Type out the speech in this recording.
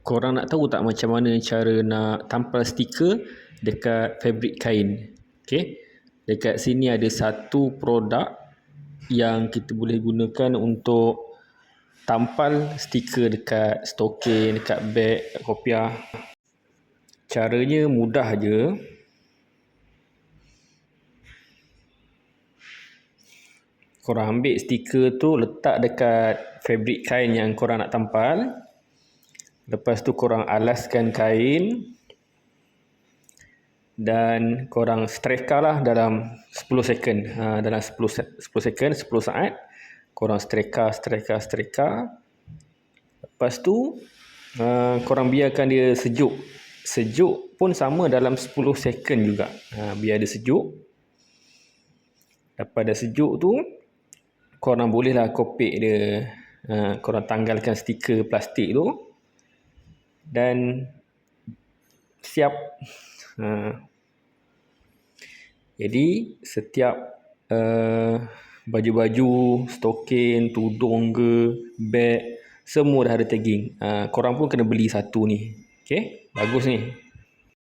Korang nak tahu tak macam mana cara nak tampal stiker dekat fabrik kain? Okay. Dekat sini ada satu produk yang kita boleh gunakan untuk tampal stiker dekat stokin, dekat beg, dekat kopiah. Caranya mudah je. Korang ambil stiker tu, letak dekat fabrik kain yang korang nak tampal. Lepas tu korang alaskan kain dan korang streka lah dalam 10 second. Dalam 10 second, 10 saat korang streka. Lepas tu korang biarkan dia sejuk. Sejuk pun sama dalam 10 second juga. Biar dia sejuk. Lepas dah sejuk tu, korang bolehlah kopek dia. Korang tanggalkan stiker plastik tu dan siap. Jadi setiap baju-baju, stokin, tudung ke, beg, semua dah ada tagging. Korang pun kena beli satu ni. Okay, bagus ni.